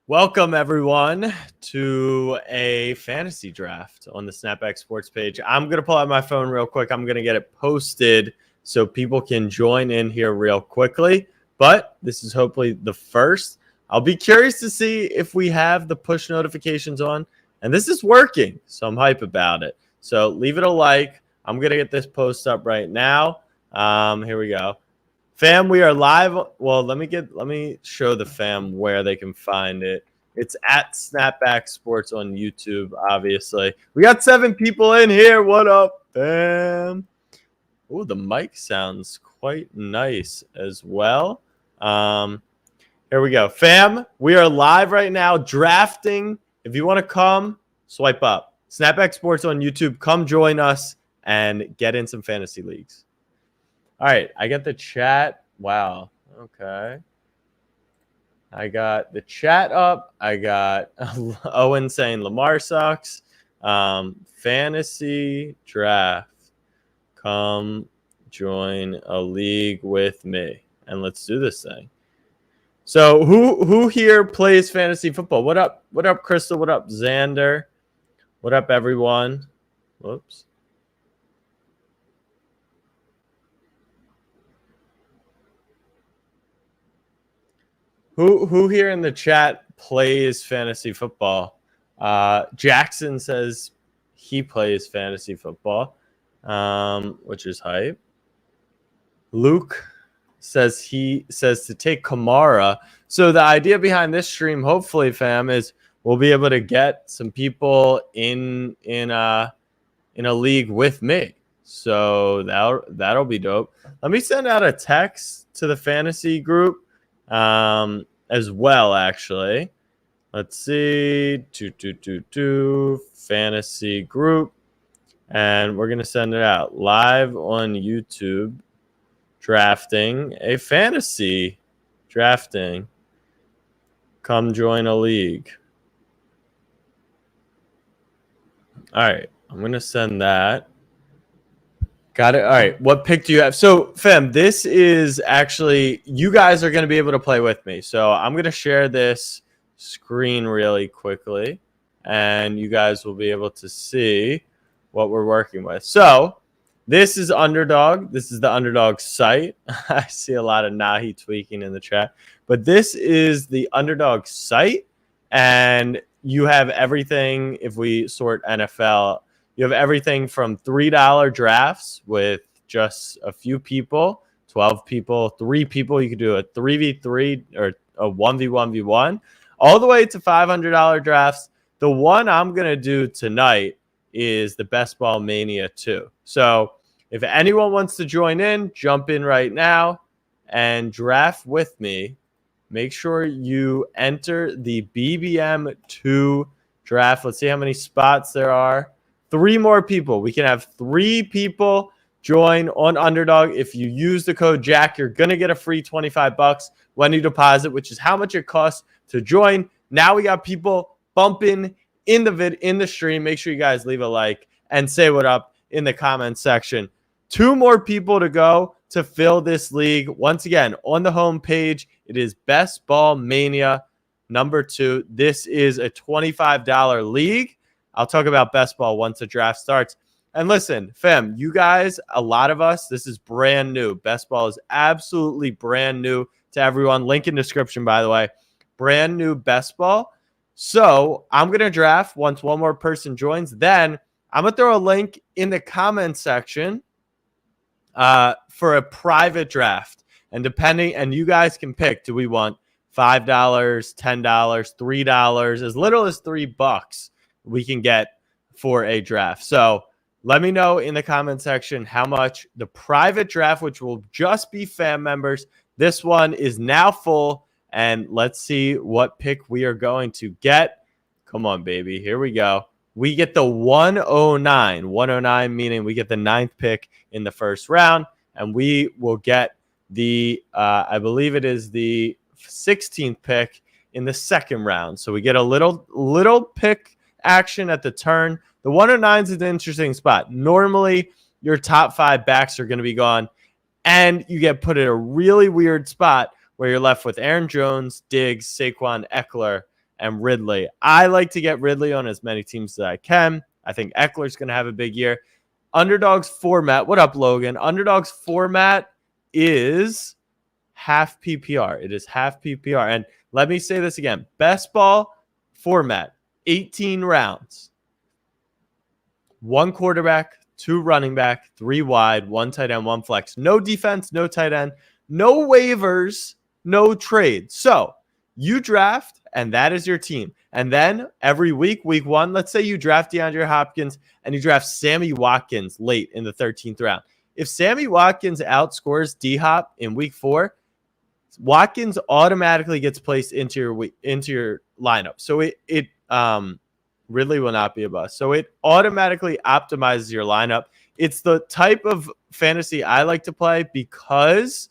Welcome, everyone, to a fantasy draft on the Snapback Sports page. I'm going to pull out my phone real quick. I'm going to get it posted so people can join in here real quickly. But this is hopefully the first. I'll be curious to see if we have the push notifications on. And this is working, so I'm hype about it. So leave it a like. I'm going to get this post up right now. Here we go. Fam, we are live. Well, let me show the fam where they can find it. It's at Snapback Sports on YouTube, obviously. We got 7 people in here. What up, fam? Oh, the mic sounds quite nice as well. Here we go. Fam, we are live right now drafting. If you want to come, swipe up. Snapback Sports on YouTube. Come join us and get in some fantasy leagues. All right, I got the chat. Wow. Okay. I got the chat up. I got Owen saying Lamar sucks. Fantasy draft. Come join a league with me, and let's do this thing. So who here plays fantasy football? What up? What up, Crystal? What up, Xander? What up, everyone? Whoops. Who here in the chat plays fantasy football? Jackson says he plays fantasy football, which is hype. Luke says to take Kamara. So the idea behind this stream, hopefully, fam, is we'll be able to get some people in a league with me. So that'll be dope. Let me send out a text to the fantasy group. As well, actually. Let's see. Fantasy group. And we're going to send it out live on YouTube. Drafting a fantasy. Drafting. Come join a league. All right. I'm going to send that. Got it. All right. What pick do you have? So, fam, this is actually, you guys are going to be able to play with me. So I'm going to share this screen really quickly, and you guys will be able to see what we're working with. So this is Underdog. This is the Underdog site. I see a lot of Nahi tweaking in the chat. But this is the Underdog site, and you have everything. If we sort NFL, you have everything from $3 drafts with just a few people, 12 people, 3 people. You could do a 3v3 or a 1v1v1, all the way to $500 drafts. The one I'm going to do tonight is the Best Ball Mania 2. So if anyone wants to join in, jump in right now and draft with me. Make sure you enter the BBM2 draft. Let's see how many spots there are. 3 more people. We can have 3 people join on Underdog. If you use the code Jack, you're going to get a free $25 when you deposit, which is how much it costs to join. Now we got people bumping in the stream. Make sure you guys leave a like and say what up in the comment section. 2 more people to go to fill this league. Once again, on the home page, it is Best Ball Mania number 2. This is a $25 league. I'll talk about best ball once the draft starts. And listen, fam, you guys, a lot of us, this is brand new. Best ball is absolutely brand new to everyone. Link in description, by the way. Brand new best ball. So I'm going to draft once one more person joins. Then I'm going to throw a link in the comment section for a private draft. And you guys can pick, do we want $5, $10, $3, as little as $3 we can get for a draft. So let me know in the comment section how much the private draft, which will just be fam members. This one is now full, and let's see what pick we are going to get. Come on, baby. Here we go. We get the 109. 109 meaning we get the 9th pick in the first round, and we will get the, I believe it is the 16th pick in the second round. So we get a little pick action at the turn. The 109 is an interesting spot. Normally, your top 5 backs are going to be gone, and you get put in a really weird spot where you're left with Aaron Jones, Diggs, Saquon, Eckler, and Ridley. I like to get Ridley on as many teams as I can. I think Eckler's going to have a big year. Underdogs format. What up, Logan? Underdogs format is half PPR. It is half PPR. And let me say this again. Best ball format, 18 rounds. 1 quarterback, 2 running back, 3 wide, 1 tight end, 1 flex. No defense, no tight end, no waivers, no trade. So you draft, and that is your team. And then every week 1, let's say you draft DeAndre Hopkins and you draft Sammy Watkins late in the 13th round. If Sammy Watkins outscores D-Hop in week 4, Watkins automatically gets placed into your lineup. So it Ridley will not be a bust. So it automatically optimizes your lineup. It's the type of fantasy I like to play because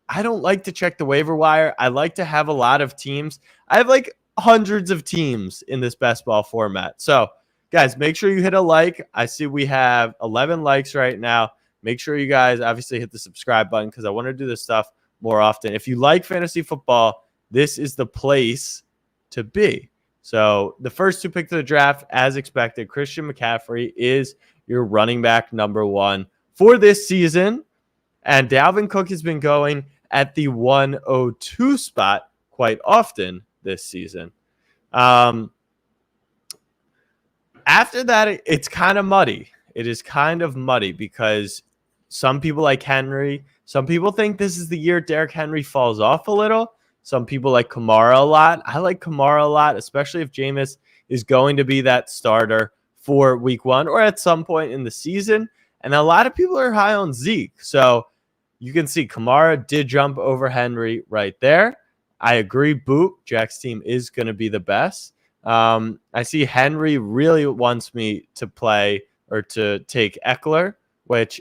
I don't like to check the waiver wire. I like to have a lot of teams. I have like hundreds of teams in this best ball format. So guys, make sure you hit a like. I see we have 11 likes right now. Make sure you guys obviously hit the subscribe button because I want to do this stuff more often. If you like fantasy football, this is the place to be. So the first 2 picks of the draft, as expected, Christian McCaffrey is your running back number 1 for this season. And Dalvin Cook has been going at the 102 spot quite often this season. After that, it's kind of muddy. It is kind of muddy because some people like Henry. Some people think this is the year Derrick Henry falls off a little. Some people like Kamara a lot. I like Kamara a lot, especially if Jameis is going to be that starter for week 1 or at some point in the season. And a lot of people are high on Zeke. So you can see Kamara did jump over Henry right there. I agree, Boot. Jack's team is going to be the best. I see Henry really wants me to play or to take Eckler, which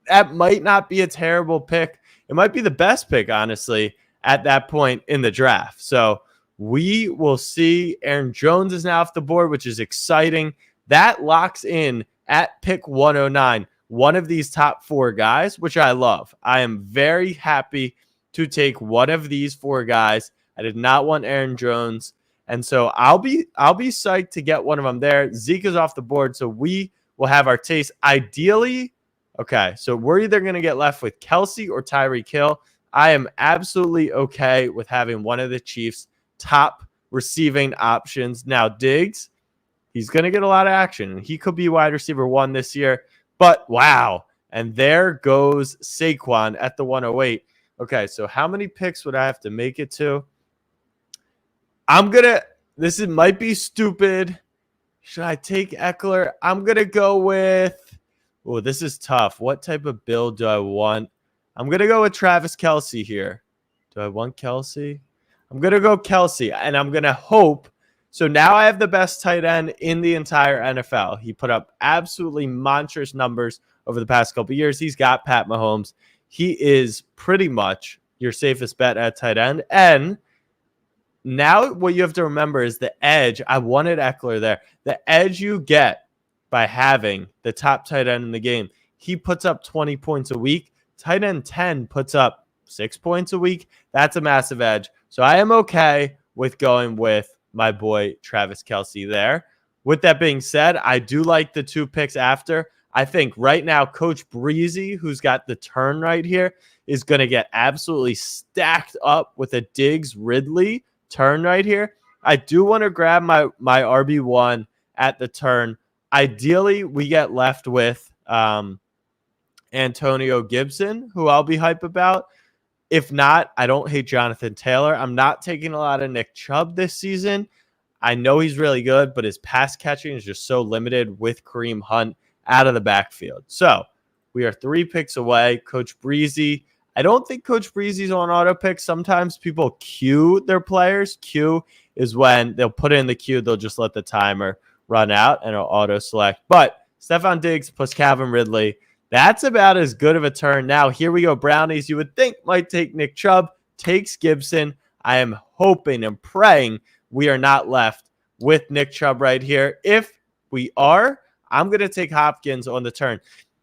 that might not be a terrible pick. It might be the best pick, honestly, at that point in the draft. So we will see. Aaron Jones is now off the board, which is exciting. That locks in at pick 109 one of these top 4 guys, which I love. I am very happy to take one of these 4 guys. I did not want Aaron Jones. And so I'll be psyched to get one of them there. Zeke is off the board, so we will have our taste. Ideally, okay, so we're either going to get left with Kelsey or Tyreek Hill. I am absolutely okay with having one of the Chiefs' top receiving options. Now, Diggs, he's going to get a lot of action, and he could be wide receiver 1 this year. But, wow, and there goes Saquon at the 108. Okay, so how many picks would I have to make it to? This might be stupid. Should I take Eckler? I'm going to go with, oh, this is tough. What type of build do I want? I'm going to go with Travis Kelce here. Do I want Kelce? I'm going to go Kelce, and I'm going to hope. So now I have the best tight end in the entire NFL. He put up absolutely monstrous numbers over the past couple of years. He's got Pat Mahomes. He is pretty much your safest bet at tight end. And now what you have to remember is the edge. I wanted Eckler there. The edge you get by having the top tight end in the game. He puts up 20 points a week. Tight end 10 puts up 6 points a week. That's a massive edge. So I am okay with going with my boy Travis Kelce there. With that being said, I do like the 2 picks after. I think right now Coach Breezy, who's got the turn right here, is going to get absolutely stacked up with a Diggs Ridley turn right here. I do want to grab my RB1 at the turn. Ideally, we get left with Antonio Gibson, who I'll be hype about. If not, I don't hate Jonathan Taylor. I'm not taking a lot of Nick Chubb this season. I know he's really good, but his pass catching is just so limited with Kareem Hunt out of the backfield. So we are 3 picks away. Coach Breezy. I don't think Coach Breezy's on auto pick. Sometimes people queue their players. Queue is when they'll put in the queue. They'll just let the timer run out and it'll auto select. But Stephon Diggs plus Calvin Ridley. That's about as good of a turn. Now, here we go. Brownies, you would think might take Nick Chubb, takes Gibson. I am hoping and praying we are not left with Nick Chubb right here. If we are, I'm going to take Hopkins on the turn.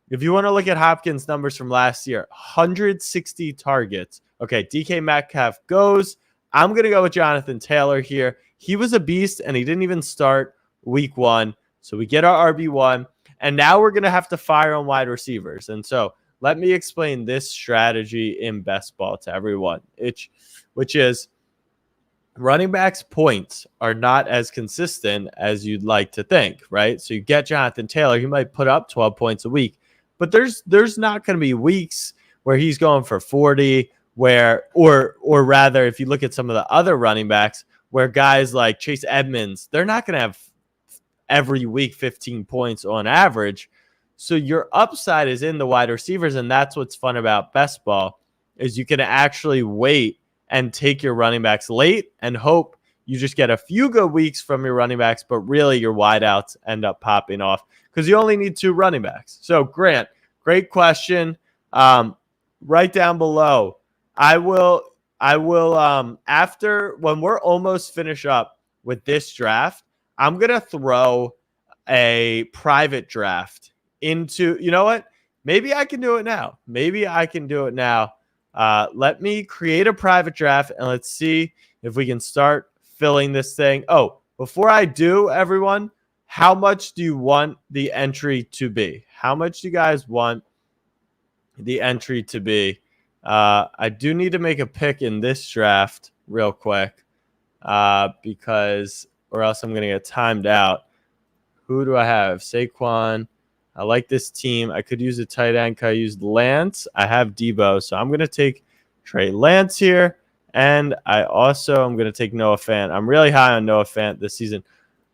If you want to look at Hopkins' numbers from last year, 160 targets. Okay, DK Metcalf goes. I'm going to go with Jonathan Taylor here. He was a beast, and he didn't even start week 1. So we get our RB1, and now we're going to have to fire on wide receivers. And so let me explain this strategy in best ball to everyone, which is running backs' points are not as consistent as you'd like to think, right? So you get Jonathan Taylor, he might put up 12 points a week, but there's not going to be weeks where he's going for 40, or rather, if you look at some of the other running backs, where guys like Chase Edmonds, they're not going to have every week 15 points on average. So your upside is in the wide receivers, and that's what's fun about best ball, is you can actually wait and take your running backs late and hope you just get a few good weeks from your running backs, but really your wideouts end up popping off because you only need 2 running backs. So Grant, great question. Right down below, I will after, when we're almost finished up with this draft, I'm going to throw a private draft into, you know what? Maybe I can do it now. Let me create a private draft, and let's see if we can start filling this thing. Oh, before I do, everyone, how much do you want the entry to be? How much do you guys want the entry to be? I do need to make a pick in this draft real quick because, or else I'm going to get timed out. Who do I have? Saquon. I like this team. I could use a tight end. Could I use Lance? I have Debo, so I'm going to take Trey Lance here. And I also am going to take Noah Fant. I'm really high on Noah Fant this season.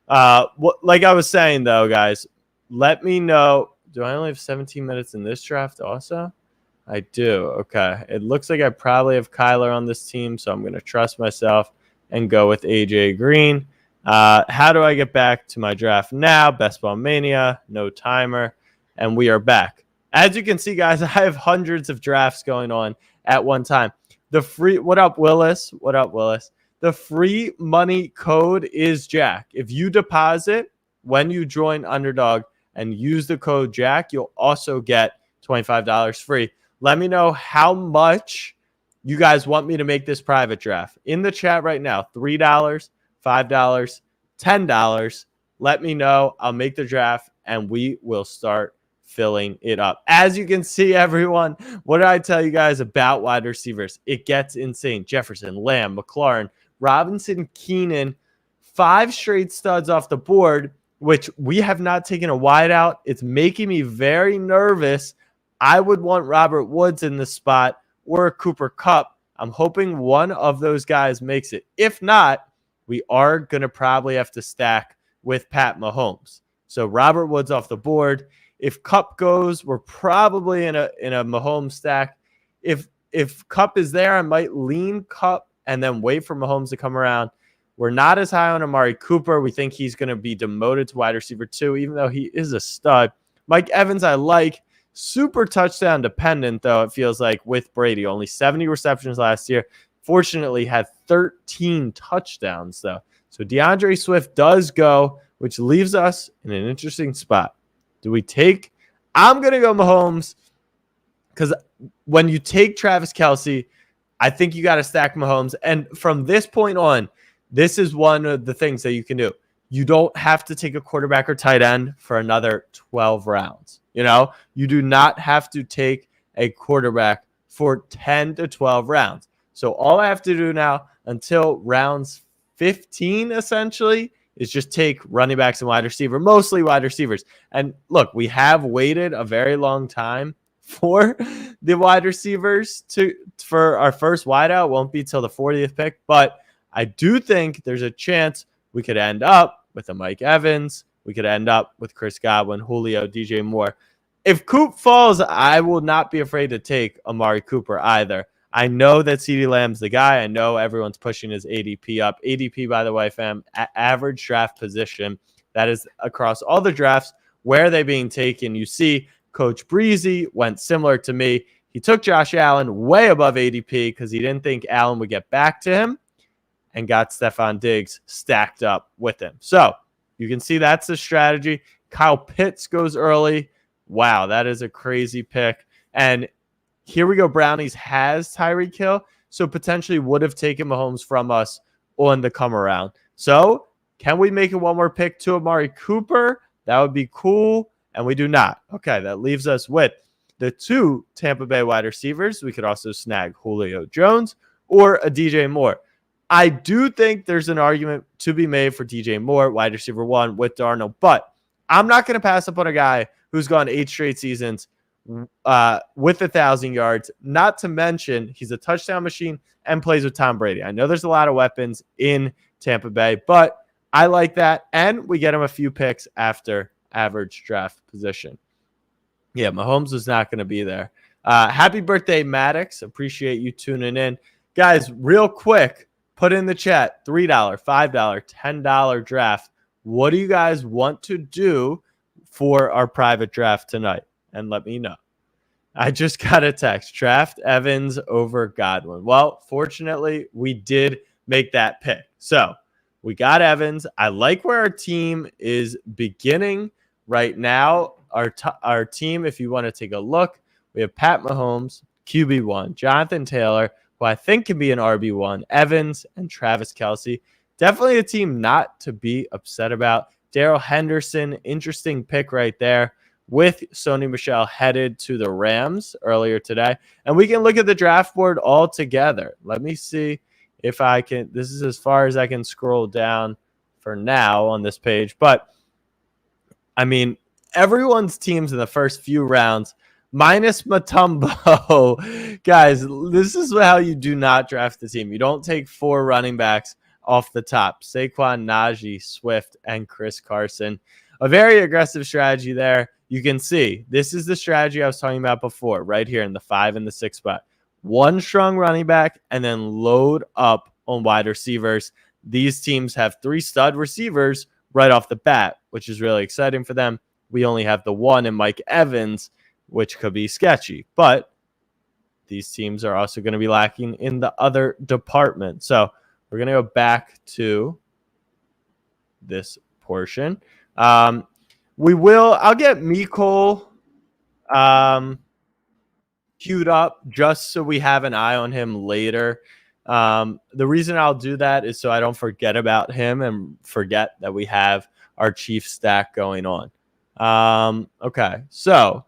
Like I was saying, though, guys, let me know. Do I only have 17 minutes in this draft also? I do. Okay. It looks like I probably have Kyler on this team, so I'm going to trust myself and go with AJ Green. How do I get back to my draft now? Best Ball Mania, no timer, and we are back. As you can see, guys, I have hundreds of drafts going on at one time. What up, Willis? The free money code is Jack. If you deposit when you join Underdog and use the code Jack, you'll also get $25 free. Let me know how much you guys want me to make this private draft in the chat right now. $3, $5, $10. Let me know. I'll make the draft and we will start filling it up. As you can see, everyone, what did I tell you guys about wide receivers? It gets insane. Jefferson, Lamb, McLaurin, Robinson, Keenan, 5 straight studs off the board, which we have not taken a wide out. It's making me very nervous. I would want Robert Woods in the spot or Cooper Kupp. I'm hoping one of those guys makes it. If not, we are going to probably have to stack with Pat Mahomes. So Robert Woods off the board. If Kupp goes, we're probably in a Mahomes stack. If Kupp is there, I might lean Kupp and then wait for Mahomes to come around. We're not as high on Amari Cooper. We think he's going to be demoted to wide receiver 2, even though he is a stud. Mike Evans, I like. Super touchdown dependent, though, it feels like, with Brady. Only 70 receptions last year. Fortunately, had 13 touchdowns, though. So DeAndre Swift does go, which leaves us in an interesting spot. Do we take? I'm going to go Mahomes because when you take Travis Kelce, I think you got to stack Mahomes. And from this point on, this is one of the things that you can do. You don't have to take a quarterback or tight end for another 12 rounds. You know, you do not have to take a quarterback for 10 to 12 rounds. So all I have to do now until rounds 15, essentially, is just take running backs and wide receiver, mostly wide receivers. And look, we have waited a very long time for the wide receivers for our first wideout. Won't be till the 40th pick, but I do think there's a chance we could end up with a Mike Evans. We could end up with Chris Godwin, Julio, DJ Moore. If Coop falls, I will not be afraid to take Amari Cooper either. I know that CeeDee Lamb's the guy. I know everyone's pushing his ADP up. ADP, by the way, fam, average draft position. That is across all the drafts. Where are they being taken? You see Coach Breezy went similar to me. He took Josh Allen way above ADP because he didn't think Allen would get back to him and got Stephon Diggs stacked up with him. So you can see that's the strategy. Kyle Pitts goes early. Wow, that is a crazy pick. And here we go. Brownies has Tyreek Hill. so potentially would have taken Mahomes from us on the come around. So can we make it one more pick to Amari Cooper? That would be cool. And we do not. Okay, that leaves us with the 2 Tampa Bay wide receivers. We could also snag Julio Jones or a DJ Moore. I do think there's an argument to be made for DJ Moore, wide receiver 1 with Darnold, but I'm not going to pass up on a guy who's gone 8 straight seasons with 1,000 yards, not to mention he's a touchdown machine and plays with Tom Brady. I know there's a lot of weapons in Tampa Bay, but I like that, and we get him a few picks after average draft position. Yeah, Mahomes was not going to be there. Happy birthday, Maddox. Appreciate you tuning in. Guys, real quick, put in the chat, $3, $5, $10 draft. What do you guys want to do for our private draft tonight? And let me know. I just got a text. Draft Evans over Godwin. Well, fortunately, we did make that pick. So we got Evans. I like where our team is beginning right now. Our team, if you want to take a look, we have Pat Mahomes, QB1, Jonathan Taylor, who I think can be an RB1, Evans, and Travis Kelce. Definitely a team not to be upset about. Darrell Henderson, interesting pick right there, with Sony Michel headed to the Rams earlier today. And we can look at the draft board all together. Let me see if I can. This is as far as I can scroll down for now on this page. But, I mean, everyone's teams in the first few rounds, minus Mutombo. Guys, this is how you do not draft the team. You don't take 4 running backs off the top. Saquon, Najee, Swift, and Chris Carson. A very aggressive strategy there. You can see this is the strategy I was talking about before, right here in the 5 and the 6 spot. 1 strong running back and then load up on wide receivers. These teams have 3 stud receivers right off the bat, which is really exciting for them. We only have the 1 in Mike Evans, which could be sketchy. But these teams are also going to be lacking in the other department. So we're going to go back to this portion. I'll get Mecole queued up just so we have an eye on him later. The reason I'll do that is so I don't forget about him and forget that we have our Chief stack going on. Okay, so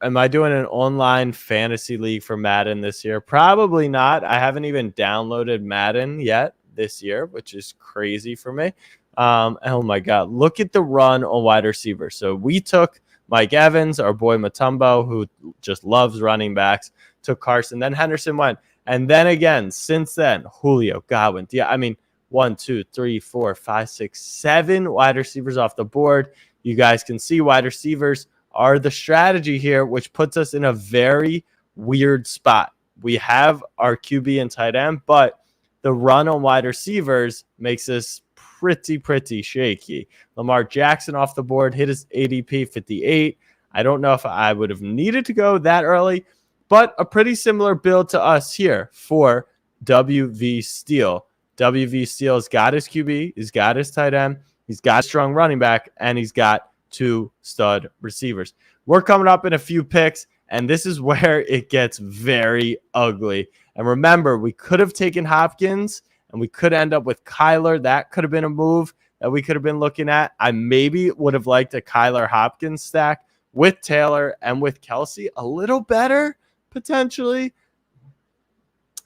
am I doing an online fantasy league for Madden this year? Probably not. I haven't even downloaded Madden yet this year, which is crazy for me. Oh my God, look at the run on wide receiver. So we took Mike Evans, our boy Mutombo, who just loves running backs, took Carson, then Henderson went. And then again, since then, Julio, Godwin. Yeah, I mean, 1, 2, 3, 4, 5, 6, 7 wide receivers off the board. You guys can see wide receivers are the strategy here, which puts us in a very weird spot. We have our QB and tight end, but the run on wide receivers makes us pretty shaky. Lamar Jackson off the board, hit his ADP 58. I don't know if I would have needed to go that early, but a pretty similar build to us here for WV Steele. WV Steele's got his QB, he's got his tight end, he's got a strong running back, and he's got 2 stud receivers. We're coming up in a few picks, and this is where it gets very ugly. And remember, we could have taken Hopkins, and we could end up with Kyler. That could have been a move that we could have been looking at. I maybe would have liked a Kyler Hopkins stack with Taylor and with Kelce a little better, potentially.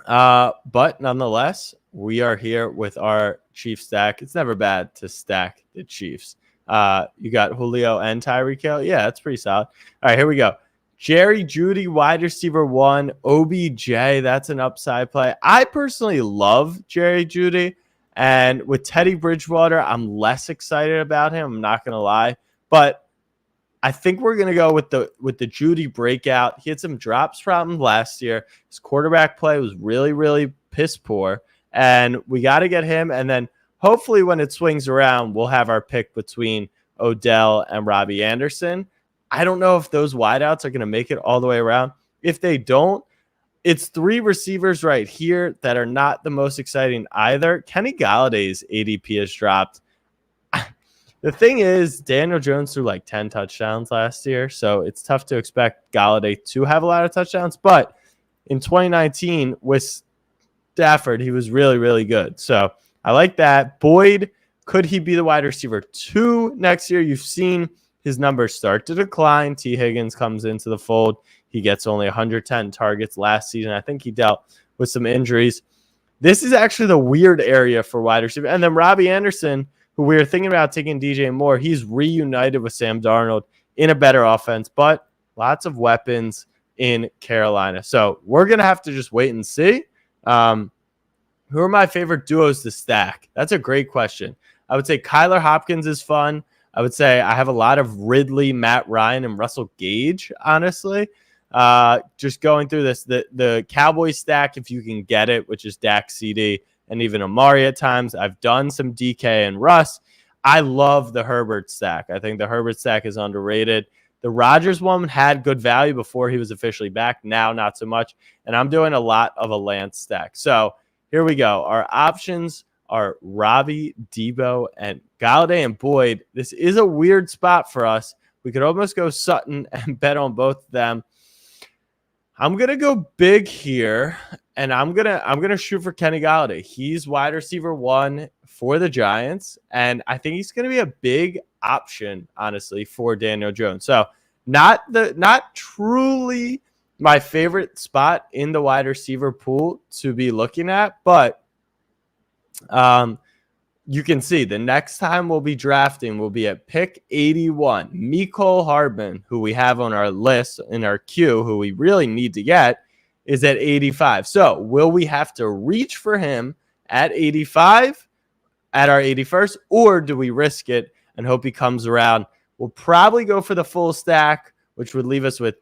But nonetheless, we are here with our Chiefs stack. It's never bad to stack the Chiefs. You got Julio and Tyreek Hill. Yeah, that's pretty solid. All right, here we go. Jerry Jeudy, wide receiver 1. OBJ, that's an upside play. I personally love Jerry Jeudy. And with Teddy Bridgewater, I'm less excited about him. I'm not going to lie. But I think we're going to go with the Jeudy breakout. He had some drops problems last year. His quarterback play was really piss poor. And we got to get him. And then hopefully when it swings around, we'll have our pick between Odell and Robbie Anderson. I don't know if those wideouts are going to make it all the way around. If they don't, it's 3 receivers right here that are not the most exciting either. Kenny Galladay's ADP has dropped. The thing is, Daniel Jones threw like 10 touchdowns last year, so it's tough to expect Galladay to have a lot of touchdowns. But in 2019 with Stafford, he was really, really good. So I like that. Boyd, could he be the wide receiver 2 next year? You've seen his numbers start to decline. T. Higgins comes into the fold. He gets only 110 targets last season. I think he dealt with some injuries. This is actually the weird area for wide receiver. And then Robbie Anderson, who we were thinking about taking DJ Moore, he's reunited with Sam Darnold in a better offense, but lots of weapons in Carolina. So we're going to have to just wait and see. Who are my favorite duos to stack? That's a great question. I would say Kyler Hopkins is fun. I would say I have a lot of Ridley, Matt Ryan, and Russell Gage, honestly. Just going through this, the Cowboys stack, if you can get it, which is Dak, CD, and even Amari at times. I've done some DK and Russ. I love the Herbert stack. I think the Herbert stack is underrated. The Rodgers one had good value before he was officially back. Now, not so much. And I'm doing a lot of a Lance stack. So here we go. Our options are Robbie, Debo, and Galladay and Boyd. This is a weird spot for us. We could almost go Sutton and bet on both of them. I'm gonna go big here, and I'm gonna shoot for Kenny Galladay. He's wide receiver 1 for the Giants, and I think he's gonna be a big option, honestly, for Daniel Jones. So not truly my favorite spot in the wide receiver pool to be looking at, but you can see the next time we'll be drafting will be at pick 81. Mecole Hardman, who we have on our list in our queue, who we really need to get, is at 85. So will we have to reach for him at 85 at our 81st, or do we risk it and hope he comes around? We'll probably go for the full stack, which would leave us with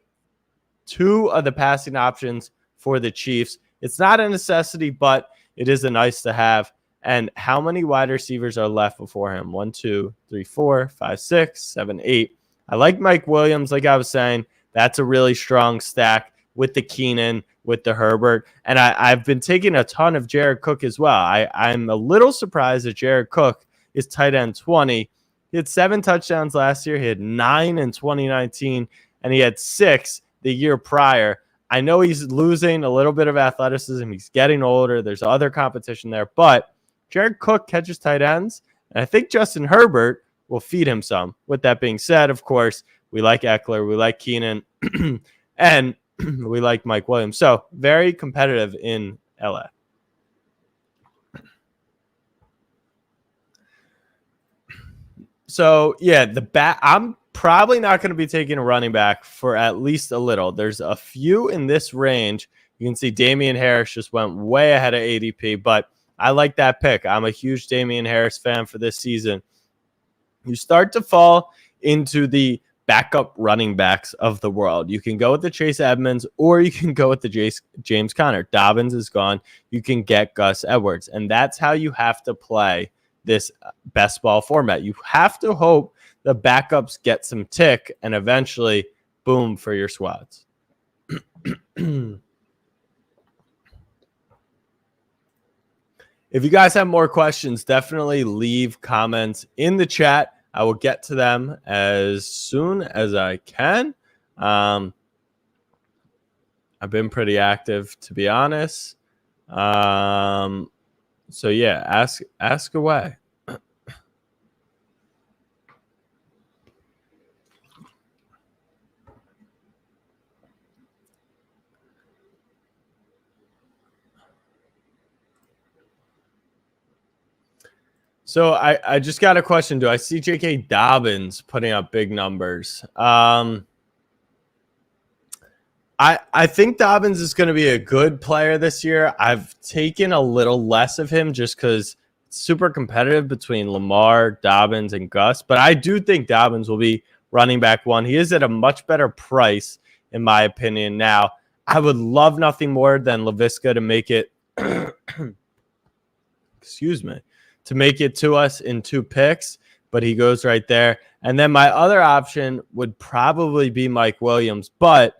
2 of the passing options for the Chiefs. It's not a necessity, but it is a nice to have. And how many wide receivers are left before him? 1, 2, 3, 4, 5, 6, 7, 8. I like Mike Williams, like I was saying. That's a really strong stack with the Keenan, with the Herbert. And I've been taking a ton of Jared Cook as well. I'm a little surprised that Jared Cook is tight end 20. He had 7 touchdowns last year. He had 9 in 2019, and he had 6 the year prior. I know he's losing a little bit of athleticism. He's getting older. There's other competition there, but Jared Cook catches tight ends, and I think Justin Herbert will feed him some. With that being said, of course, we like Eckler, we like Keenan, and we like Mike Williams. So very competitive in LA. So yeah, I'm probably not going to be taking a running back for at least a little. There's a few in this range. You can see Damian Harris just went way ahead of ADP, but I like that pick. I'm a huge Damian Harris fan for this season. You start to fall into the backup running backs of the world. You can go with the Chase Edmonds, or you can go with the James Conner. Dobbins is gone. You can get Gus Edwards. And that's how you have to play this best ball format. You have to hope the backups get some tick and eventually boom for your squads. If you guys have more questions, definitely leave comments in the chat. I will get to them as soon as I can. I've been pretty active, to be honest. So yeah, ask away. So I just got a question. Do I see J.K. Dobbins putting up big numbers? I think Dobbins is going to be a good player this year. I've taken a little less of him just because it's super competitive between Lamar, Dobbins, and Gus. But I do think Dobbins will be running back 1. He is at a much better price, in my opinion. Now, I would love nothing more than Laviska to make it excuse me, to make it to us in 2 picks, but he goes right there. And then my other option would probably be Mike Williams, but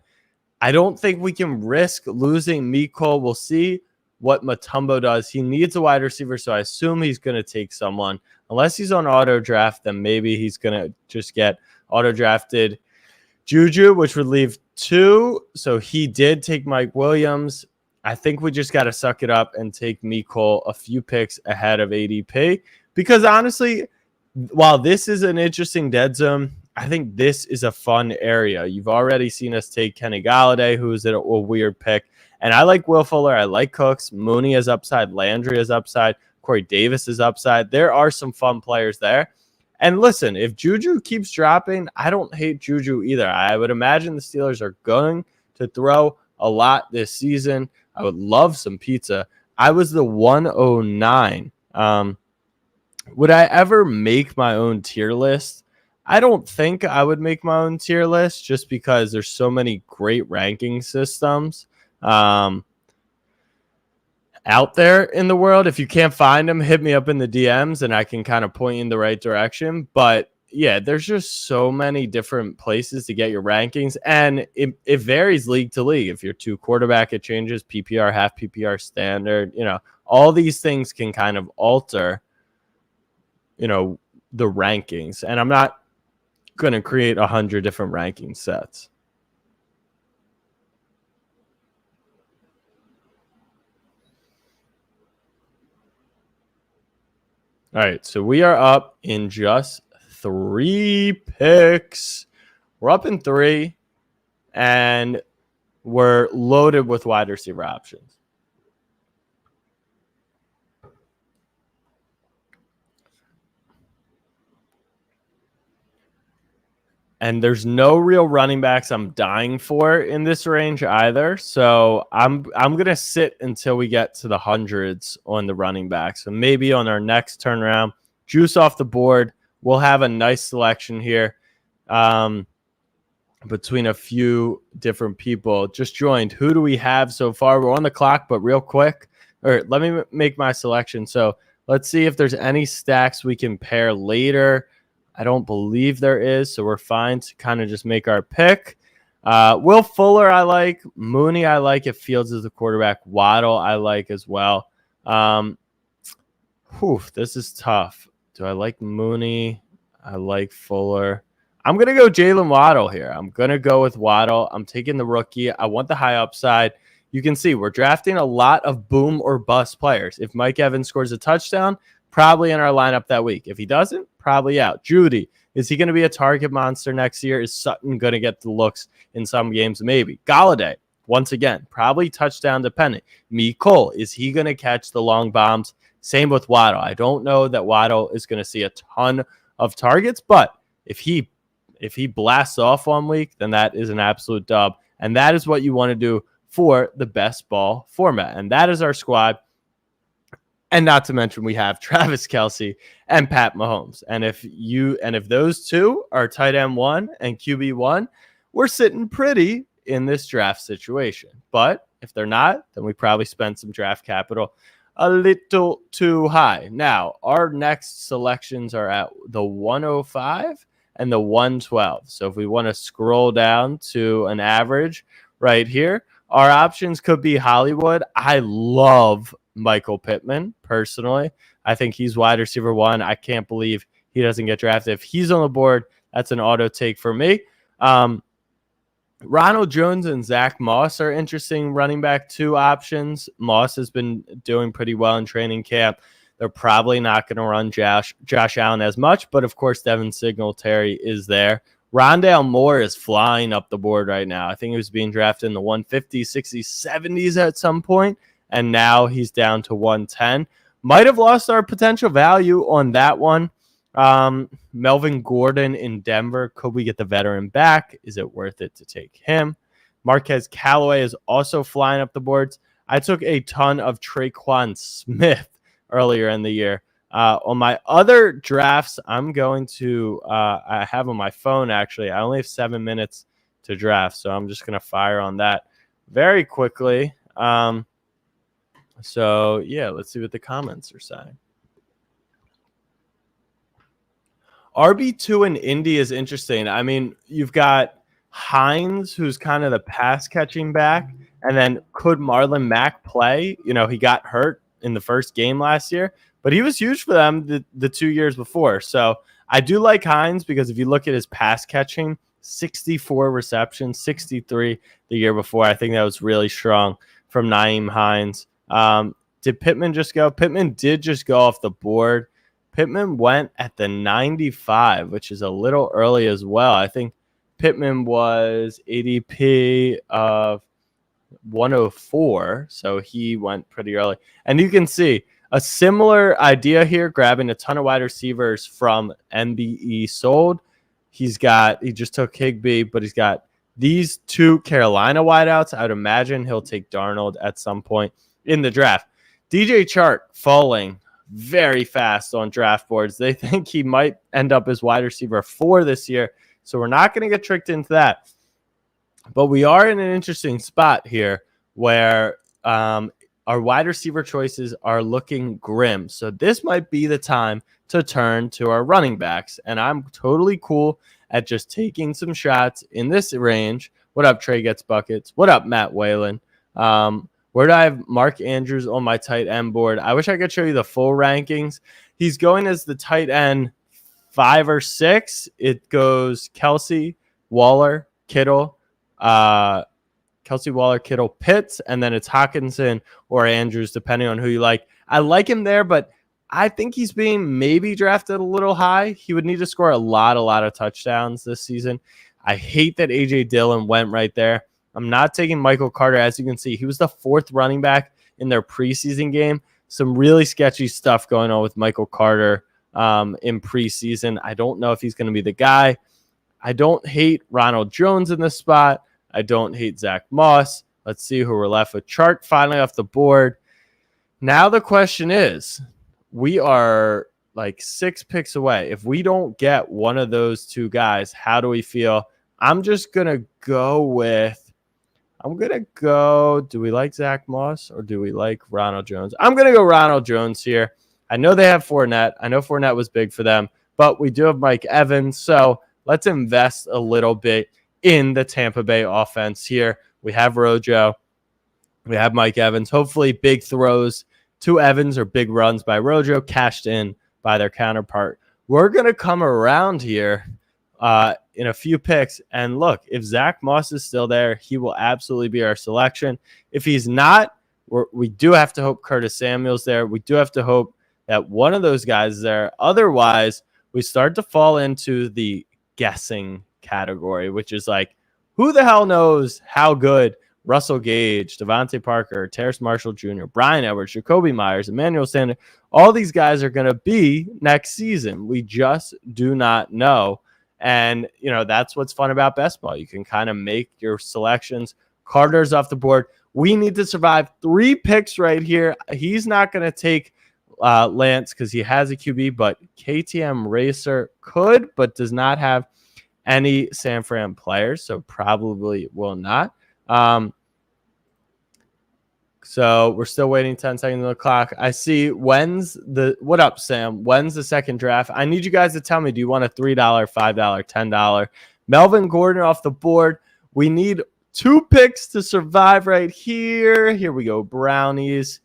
I don't think we can risk losing Mecole. We'll see what Mutombo does. He needs a wide receiver, so I assume he's going to take someone. Unless he's on auto draft, then maybe he's going to just get auto drafted Juju, which would leave 2. So he did take Mike Williams. I think we just got to suck it up and take Mecole a few picks ahead of ADP. Because honestly, while this is an interesting dead zone, I think this is a fun area. You've already seen us take Kenny Golladay, who's a weird pick. And I like Will Fuller. I like Cooks. Mooney is upside. Landry is upside. Corey Davis is upside. There are some fun players there. And listen, if Juju keeps dropping, I don't hate Juju either. I would imagine the Steelers are going to throw a lot this season. I would love some pizza. I was the 109. Would I ever make my own tier list? I don't think I would make my own tier list just because there's so many great ranking systems out there in the world. If you can't find them, hit me up in the DMs and I can kind of point you in the right direction. But yeah, there's just so many different places to get your rankings, and it varies league to league. If you're 2 quarterback, it changes PPR, half PPR, standard. All these things can kind of alter the rankings, and I'm not going to create 100 different ranking sets. All right, so we are up in just 3 picks. We're up in 3, and we're loaded with wide receiver options. And there's no real running backs I'm dying for in this range either. So I'm going to sit until we get to the hundreds on the running backs. So maybe on our next turnaround, juice off the board. We'll have a nice selection here between a few different people. Just joined. Who do we have so far? We're on the clock, but real quick. All right, let me make my selection. So let's see if there's any stacks we can pair later. I don't believe there is, so we're fine to kind of just make our pick. Will Fuller, I like. Mooney, I like if Fields is the quarterback. Waddle, I like as well. This is tough. Do I like Mooney? I like Fuller. I'm going to go Jalen Waddle here. I'm going to go with Waddle. I'm taking the rookie. I want the high upside. You can see we're drafting a lot of boom or bust players. If Mike Evans scores a touchdown, probably in our lineup that week. If he doesn't, probably out. Judy, is he going to be a target monster next year? Is Sutton going to get the looks in some games? Maybe. Golladay, once again, probably touchdown dependent. Mecole, is he going to catch the long bombs? Same with Waddle. I don't know that Waddle is going to see a ton of targets, but if he blasts off 1 week, then that is an absolute dub. And that is what you want to do for the best ball format. And that is our squad. And not to mention we have Travis Kelce and Pat Mahomes. And if those two are tight end 1 and QB 1, we're sitting pretty in this draft situation. But if they're not, then we probably spent some draft capital a little too high. Now, our next selections are at the 105 and the 112. So if we want to scroll down to an average right here, our options could be Hollywood. I love Michael Pittman, personally. I think he's wide receiver 1. I can't believe he doesn't get drafted. If he's on the board, that's an auto take for me. Ronald Jones and Zach Moss are interesting running back 2 options. Moss has been doing pretty well in training camp. They're probably not going to run Josh Allen as much, but of course, Devin Singletary is there. Rondale Moore is flying up the board right now. I think he was being drafted in the 150s, 60s, 70s at some point, and now he's down to 110. Might have lost our potential value on that one. Melvin Gordon in Denver. Could we get the veteran back? Is it worth it to take him? Marquez Callaway is also flying up the boards. I took a ton of Traquan Smith earlier in the year. On my other drafts, I'm going to I have on my phone, actually. I only have 7 minutes to draft, so I'm just going to fire on that very quickly. So, yeah, let's see what the comments are saying. RB2 in Indy is interesting. I mean, you've got Hines, who's kind of the pass-catching back, and then could Marlon Mack play? He got hurt in the first game last year, but he was huge for them the 2 years before. So I do like Hines because if you look at his pass catching, 64 receptions, 63 the year before. I think that was really strong from Nyheim Hines. Did Pittman just go? Pittman did just go off the board. Pittman went at the 95, which is a little early as well. I think Pittman was ADP of 104, so he went pretty early. And you can see a similar idea here, grabbing a ton of wide receivers from MBE sold. He just took Higbee, but he's got these two Carolina wideouts. I would imagine he'll take Darnold at some point in the draft. DJ Chark falling very fast on draft boards. They think he might end up as wide receiver 4 this year, so we're not going to get tricked into that. But we are in an interesting spot here where our wide receiver choices are looking grim. So this might be the time to turn to our running backs. And I'm totally cool at just taking some shots in this range. What up, Trey Gets Buckets? What up, Matt Whalen? Where do I have Mark Andrews on my tight end board? I wish I could show you the full rankings. He's going as the tight end 5 or 6. It goes Kelsey, Waller, Kittle, Pitts, and then it's Hockenson or Andrews, depending on who you like. I like him there, but I think he's being maybe drafted a little high. He would need to score a lot of touchdowns this season. I hate that A.J. Dillon went right there. I'm not taking Michael Carter. As you can see, he was the 4th running back in their preseason game. Some really sketchy stuff going on with Michael Carter in preseason. I don't know if he's going to be the guy. I don't hate Ronald Jones in this spot. I don't hate Zach Moss. Let's see who we're left with. Chark finally off the board. Now the question is, we are like 6 picks away. If we don't get one of those two guys, how do we feel? I'm just going to go do we like Zach Moss or do we like Ronald Jones? I'm going to go Ronald Jones here. I know they have Fournette. I know Fournette was big for them, but we do have Mike Evans. So let's invest a little bit in the Tampa Bay offense here. We have Rojo. We have Mike Evans. Hopefully big throws to Evans or big runs by Rojo cashed in by their counterpart. We're going to come around here in a few picks. And look, if Zach Moss is still there, he will absolutely be our selection. If he's not, we do have to hope Curtis Samuel's there. We do have to hope that one of those guys is there. Otherwise, we start to fall into the guessing category, which is like, who the hell knows how good Russell Gage, Devontae Parker, Terrace Marshall Jr., Brian Edwards, Jacoby Myers, Emmanuel Sanders, all these guys are going to be next season. We just do not know. And, that's what's fun about best ball. You can kind of make your selections. Carter's off the board. We need to survive 3 picks right here. He's not going to take Lance because he has a QB, but KTM Racer could, but does not have any San Fran players, so probably will not. So we're still waiting 10 seconds on the clock. I see what up, Sam? When's the second draft? I need you guys to tell me, do you want a $3, $5, $10? Melvin Gordon off the board. We need 2 picks to survive right here. Here we go, Brownies.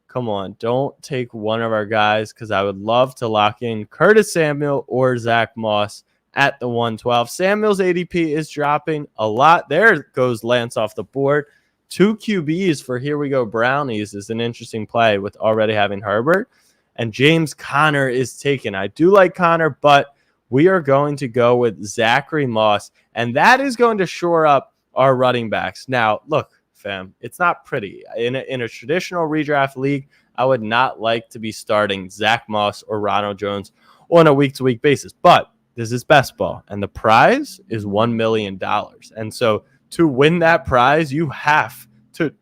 Come on, don't take one of our guys because I would love to lock in Curtis Samuel or Zach Moss at the 112. Samuel's ADP is dropping a lot. There goes Lance off the board. 2 QBs for Here We Go Brownies is an interesting play with already having Herbert. And James Conner is taken. I do like Conner, but we are going to go with Zachary Moss. And that is going to shore up our running backs. Now, look, fam, it's not pretty. In a traditional redraft league, I would not like to be starting Zach Moss or Ronald Jones on a week-to-week basis. But this is best ball, and the prize is $1 million. And so to win that prize, you have to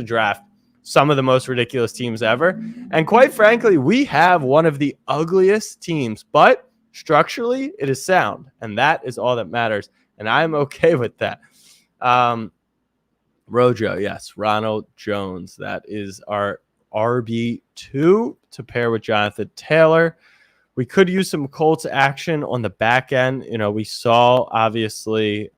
draft some of the most ridiculous teams ever. And quite frankly, we have one of the ugliest teams, but structurally it is sound. And that is all that matters. And I'm okay with that. Rojo, yes. Ronald Jones. That is our RB2 to pair with Jonathan Taylor. We could use some Colts action on the back end. We saw, obviously,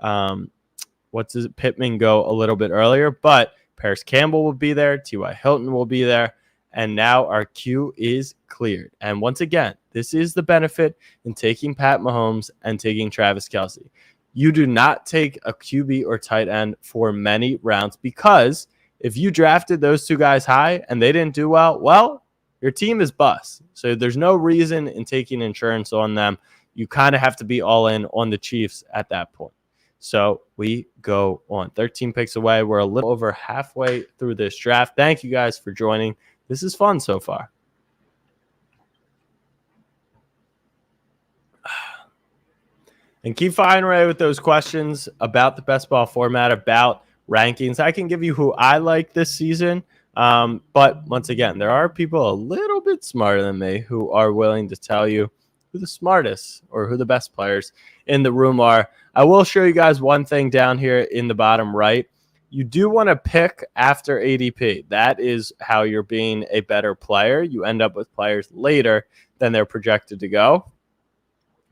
Pittman go a little bit earlier, but Paris Campbell will be there. T.Y. Hilton will be there. And now our queue is cleared. And once again, this is the benefit in taking Pat Mahomes and taking Travis Kelce. You do not take a QB or tight end for many rounds, because if you drafted those two guys high and they didn't do well, your team is bust. So there's no reason in taking insurance on them. You kind of have to be all in on the Chiefs at that point. So we go on 13 picks away. We're a little over halfway through this draft. Thank you guys for joining. This is fun so far. And keep firing away with those questions about the best ball format, about rankings. I can give you who I like this season. But once again, there are people a little bit smarter than me who are willing to tell you who the smartest or who the best players in the room are. I will show you guys one thing down here in the bottom right. You do want to pick after ADP. That is how you're being a better player. You end up with players later than they're projected to go.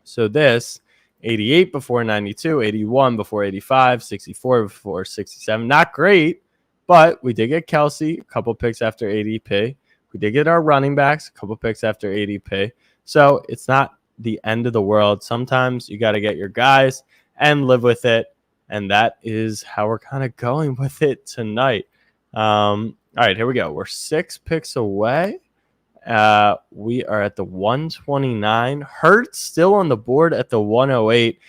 So this 88 before 92, 81 before 85, 64 before 67. Not great, but we did get Kelce, a couple picks after ADP. We did get our running backs, a couple picks after ADP. So it's not the end of the world. Sometimes you got to get your guys and live with it. And that is how we're kind of going with it tonight. All right, here we go. We're 6 picks away. We are at the 129. Hurts still on the board at the 108.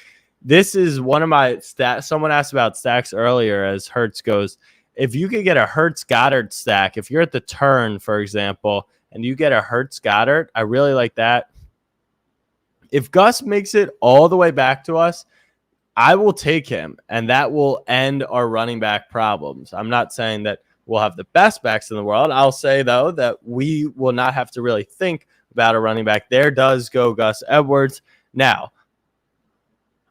This is one of my stats. Someone asked about stacks earlier as Hurts goes. If you could get a Hurts Goddard stack, if you're at the turn, for example, and you get a Hurts Goddard, I really like that. If Gus makes it all the way back to us, I will take him, and that will end our running back problems. I'm not saying that we'll have the best backs in the world. I'll say, though, that we will not have to really think about a running back. There does go Gus Edwards. Now,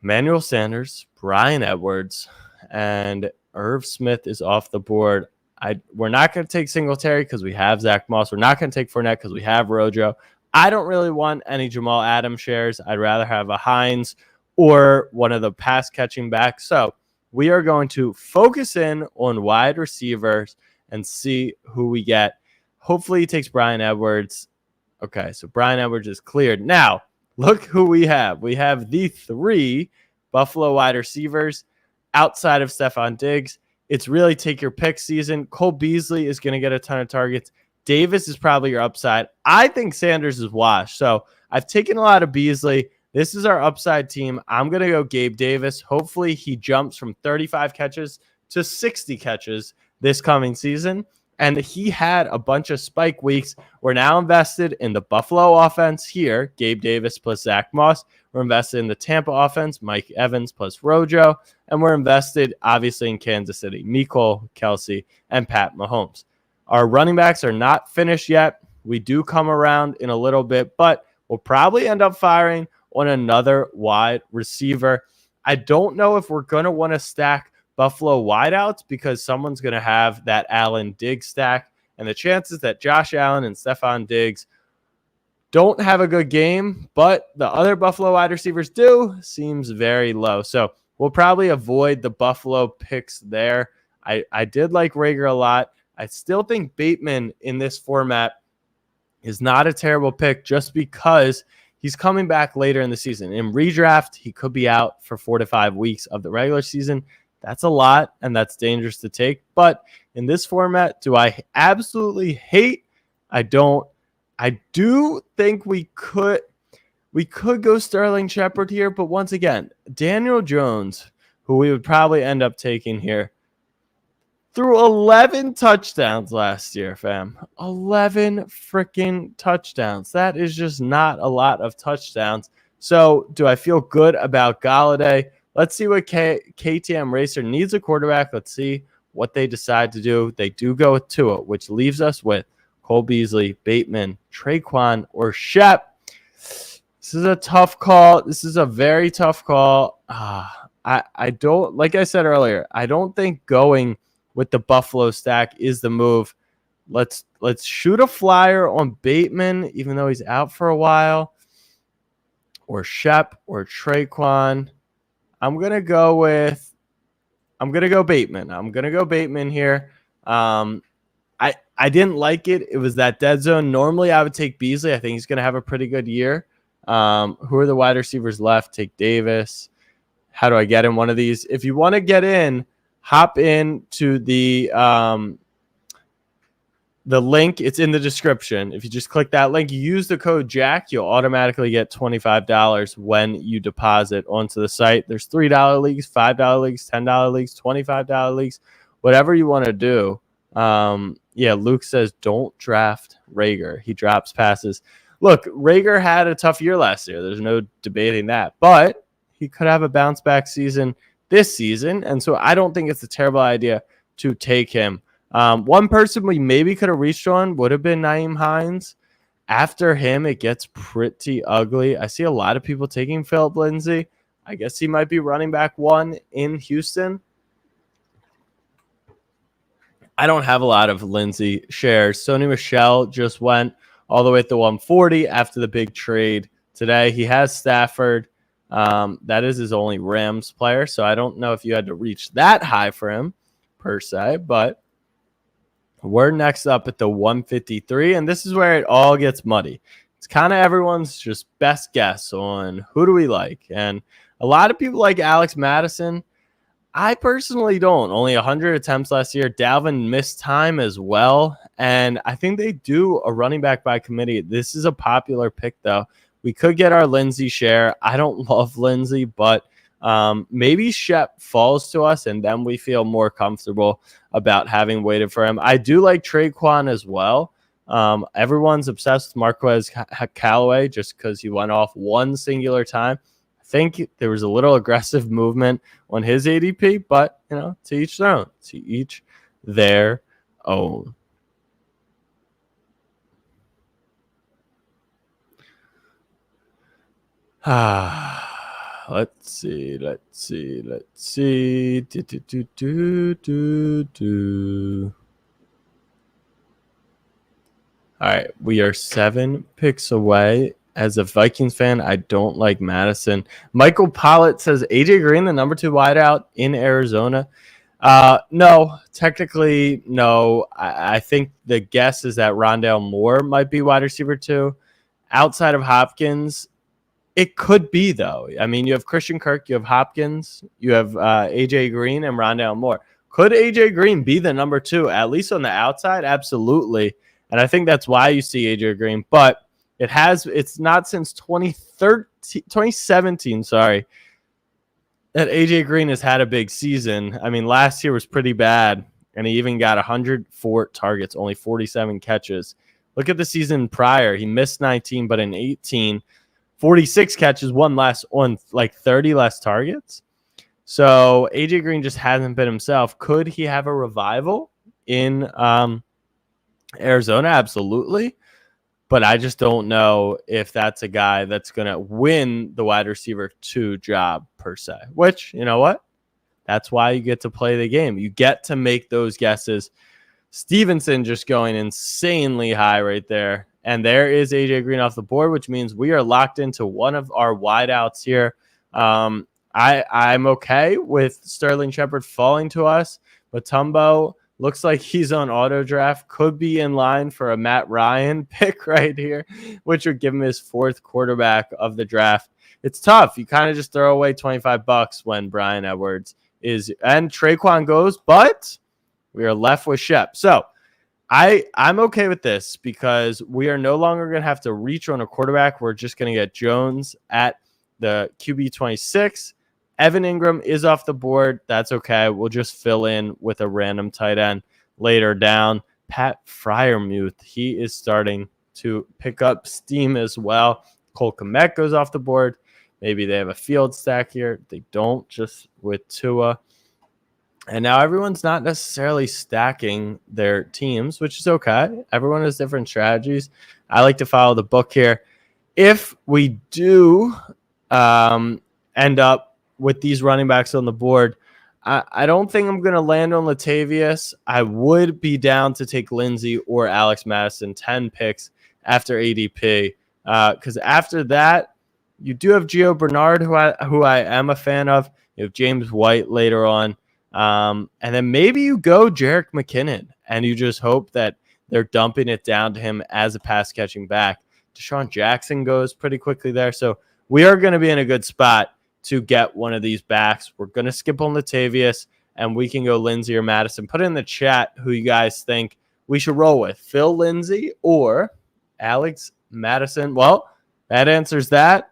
Emmanuel Sanders, Bryan Edwards, and Irv Smith is off the board. We're not going to take Singletary because we have Zach Moss. We're not going to take Fournette because we have Rojo. I don't really want any Jamal Adams shares. I'd rather have a Hines or one of the pass-catching backs. So we are going to focus in on wide receivers and see who we get. Hopefully he takes Bryan Edwards. Okay, so Bryan Edwards is cleared. Now, look who we have. We have the 3 Buffalo wide receivers outside of Stephon Diggs. It's really take your pick season. Cole Beasley is going to get a ton of targets. Davis is probably your upside. I think Sanders is washed. So I've taken a lot of Beasley. This is our upside team. I'm going to go Gabe Davis. Hopefully he jumps from 35 catches to 60 catches this coming season. And he had a bunch of spike weeks. We're now invested in the Buffalo offense here, Gabe Davis plus Zach Moss. We're invested in the Tampa offense, Mike Evans plus Rojo. And we're invested, obviously, in Kansas City, Mecole, Kelce, and Pat Mahomes. Our running backs are not finished yet. We do come around in a little bit, but we'll probably end up firing on another wide receiver. I don't know if we're going to want to stack Buffalo wideouts because someone's going to have that Allen Diggs stack. And the chances that Josh Allen and Stephon Diggs don't have a good game, but the other Buffalo wide receivers do, seems very low. So we'll probably avoid the Buffalo picks there. I did like Rager a lot. I still think Bateman in this format is not a terrible pick just because he's coming back later in the season. In redraft, he could be out for 4 to 5 weeks of the regular season. That's a lot, and that's dangerous to take. But in this format, do I absolutely hate? I don't. I do think we could go Sterling Shepard here, but once again, Daniel Jones, who we would probably end up taking here, threw 11 touchdowns last year, fam. 11 freaking touchdowns. That is just not a lot of touchdowns. So do I feel good about Golladay? Let's see what KTM Racer needs a quarterback. Let's see what they decide to do. They do go with Tua, which leaves us with Cole Beasley, Bateman, Traquan, or Shep. This is a tough call. This is a very tough call. I don't, like I said earlier, I don't think going with the Buffalo stack is the move. Let's shoot a flyer on Bateman, even though he's out for a while, or Shep or Traquan. I'm gonna go Bateman. I'm gonna go Bateman here. I didn't like it. It was that dead zone. Normally, I would take Beasley. I think he's going to have a pretty good year. Who are the wide receivers left? Take Davis. How do I get in one of these? If you want to get in, hop in to the link. It's in the description. If you just click that link, you use the code Jack, you'll automatically get $25 when you deposit onto the site. There's $3 leagues, $5 leagues, $10 leagues, $25 leagues, whatever you want to do. Yeah, Luke says don't draft Rager. He drops passes. Look, Rager had a tough year last year. There's no debating that. But he could have a bounce back season this season. And so I don't think it's a terrible idea to take him. One person we maybe could have reached on would have been Nyheim Hines. After him, it gets pretty ugly. I see a lot of people taking Philip Lindsay. I guess he might be running back one in Houston. I don't have a lot of Lindsay shares. Sony Michel just went all the way to 140 after the big trade today. He has Stafford. That is his only Rams player, so I don't know if you had to reach that high for him per se, but we're next up at the 153, and this is where it all gets muddy. It's kind of everyone's just best guess on who do we like, and a lot of people like Alex Madison. I personally don't. Only 100 attempts last year. Dalvin missed time as well. And I think they do a running back by committee. This is a popular pick, though. We could get our Lindsay share. I don't love Lindsay, but maybe Shep falls to us, and then we feel more comfortable about having waited for him. I do like Traquan as well. Everyone's obsessed with Marquez Callaway just because he went off one singular time. I think there was a little aggressive movement on his ADP, but, to each their own. To each their own. Let's see. All right, we are 7 picks away. As a Vikings fan, I don't like Madison. Michael Pollitt says AJ Green, the number 2 wideout in Arizona. No, technically, no. I think the guess is that Rondale Moore might be wide receiver 2. Outside of Hopkins, it could be, though. I mean, you have Christian Kirk, you have Hopkins, you have AJ Green and Rondale Moore. Could AJ Green be the number 2, at least on the outside? Absolutely. And I think that's why you see AJ Green. But it's not since 2017, that AJ Green has had a big season. I mean, last year was pretty bad, and he even got 104 targets, only 47 catches. Look at the season prior. He missed 19, but in 18, 46 catches, one less on like 30 less targets. So AJ Green just hasn't been himself. Could he have a revival in Arizona? Absolutely. But I just don't know if that's a guy that's going to win the wide receiver 2 job per se, which, you know what? That's why you get to play the game. You get to make those guesses. Stevenson just going insanely high right there. And there is AJ Green off the board, which means we are locked into one of our wideouts here. I'm okay with Sterling Shepard falling to us, but Tumbo looks like he's on auto draft. Could be in line for a Matt Ryan pick right here, which would give him his 4th quarterback of the draft. It's tough. You kind of just throw away $25 when Brian Edwards is and Traquan goes, but we are left with Shep. So I'm okay with this because we are no longer going to have to reach on a quarterback. We're just going to get Jones at the QB 26. Evan Ingram is off the board. That's okay. We'll just fill in with a random tight end later down. Pat Freiermuth, he is starting to pick up steam as well. Cole Kmet goes off the board. Maybe they have a field stack here. They don't, just with Tua. And now everyone's not necessarily stacking their teams, which is okay. Everyone has different strategies. I like to follow the book here. If we do end up with these running backs on the board, I don't think I'm going to land on Latavius. I would be down to take Lindsay or Alex Madison, 10 picks after ADP. Because after that, you do have Gio Bernard, who I am a fan of. You have James White later on. And then maybe you go Jerick McKinnon and you just hope that they're dumping it down to him as a pass catching back. Deshaun Jackson goes pretty quickly there. So we are going to be in a good spot to get one of these backs. We're going to skip on Latavius, and we can go Lindsay or Madison. Put in the chat who you guys think we should roll with, Phil Lindsay or Alex Madison. Well, that answers that.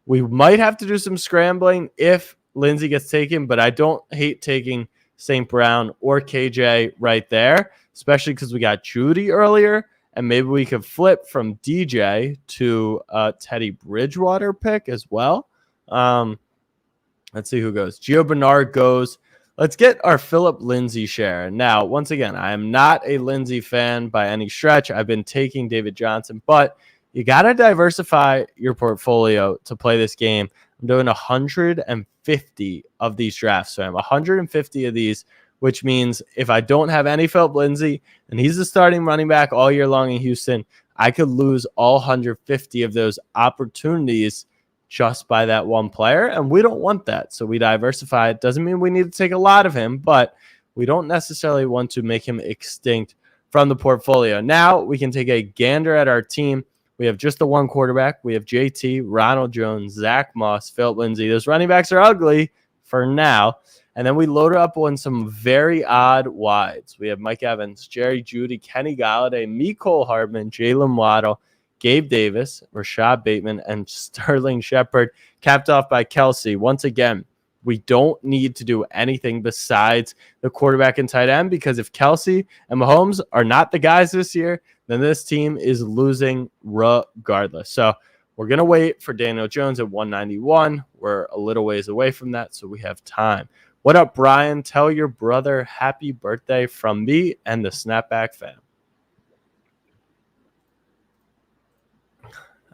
We might have to do some scrambling if Lindsay gets taken, but I don't hate taking St. Brown or KJ right there, especially because we got Judy earlier, and maybe we could flip from DJ to Teddy Bridgewater pick as well. Let's see who goes. Gio Bernard goes. Let's get our Philip Lindsay share. Now, once again, I am not a Lindsay fan by any stretch. I've been taking David Johnson, but you got to diversify your portfolio to play this game. I'm doing 150 of these drafts. So I'm 150 of these, which means if I don't have any Philip Lindsay and he's the starting running back all year long in Houston, I could lose all 150 of those opportunities just by that one player, and we don't want that. So we diversify. It doesn't mean we need to take a lot of him, but we don't necessarily want to make him extinct from the portfolio. Now we can take a gander at our team. We have just the one quarterback. We have JT, Ronald Jones, Zach Moss, Philip Lindsay. Those running backs are ugly for now. And then we load up on some very odd wides. We have Mike Evans, Jerry Jeudy, Kenny Golladay, Mecole Hardman, Jalen Waddle, Gabe Davis, Rashad Bateman, and Sterling Shepard, capped off by Kelsey. Once again, we don't need to do anything besides the quarterback and tight end, because if Kelsey and Mahomes are not the guys this year, then this team is losing regardless. So we're going to wait for Daniel Jones at 191. We're a little ways away from that, so we have time. What up, Brian? Tell your brother happy birthday from me and the Snapback fam.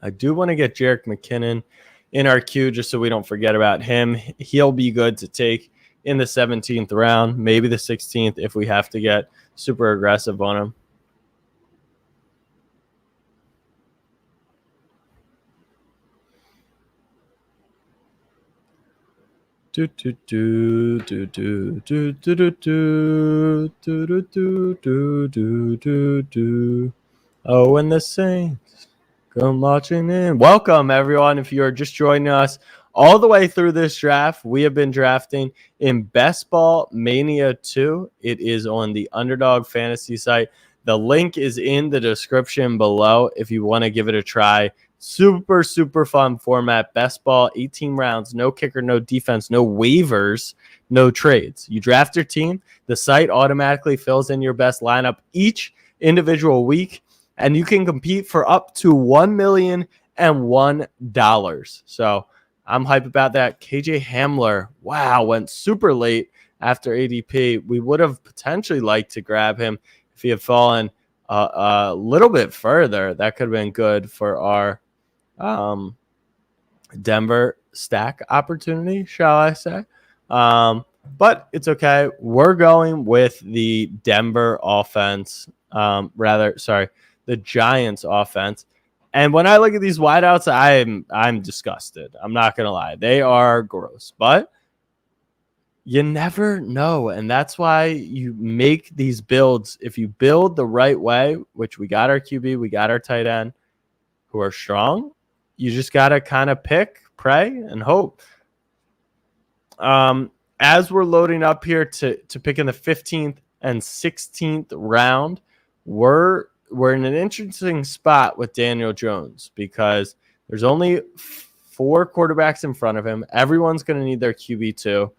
I do want to get Jerick McKinnon in our queue just so we don't forget about him. He'll be good to take in the 17th round, maybe the 16th if we have to get super aggressive on him. Oh, and the Saints come marching in. Welcome, everyone. If you are just joining us all the way through this draft, we have been drafting in Best Ball Mania 2. It is on the Underdog Fantasy site. The link is in the description below if you want to give it a try. Super, super fun format. Best ball, 18 rounds, no kicker, no defense, no waivers, no trades. You draft your team. The site automatically fills in your best lineup each individual week, and you can compete for up to $1,001,001. So I'm hype about that. KJ Hamler, wow, went super late after ADP. We would have potentially liked to grab him if he had fallen a little bit further. That could have been good for our Denver stack opportunity, shall I say. But it's okay. We're going with the Denver offense, the Giants offense. And when I look at these wideouts, I'm disgusted. I'm not going to lie. They are gross, but you never know. And that's why you make these builds. If you build the right way, which we got our QB, we got our tight end who are strong, you just got to kind of pick, pray, and hope. As we're loading up here to pick in the 15th and 16th round, we're in an interesting spot with Daniel Jones because there's only 4 quarterbacks in front of him. Everyone's going to need their QB2.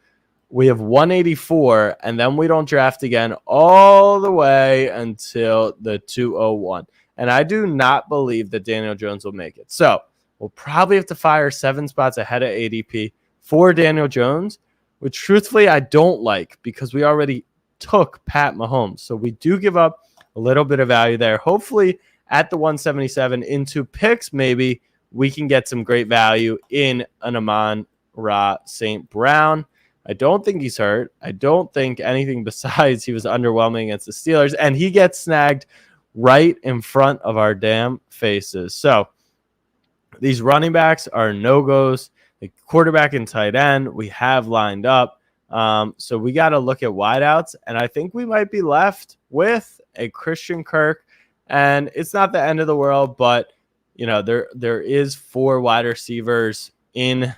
We have 184, and then we don't draft again all the way until the 201. And I do not believe that Daniel Jones will make it. So we'll probably have to fire 7 spots ahead of ADP for Daniel Jones, which truthfully I don't like because we already took Pat Mahomes. So we do give up a little bit of value there. Hopefully at the 177 into picks, maybe we can get some great value in an Amon-Ra St. Brown. I don't think he's hurt. I don't think anything besides he was underwhelming against the Steelers, and he gets snagged right in front of our damn faces. So these running backs are no-goes. The quarterback and tight end we have lined up. So we got to look at wideouts, and I think we might be left with a Christian Kirk. And it's not the end of the world, but there is 4 wide receivers in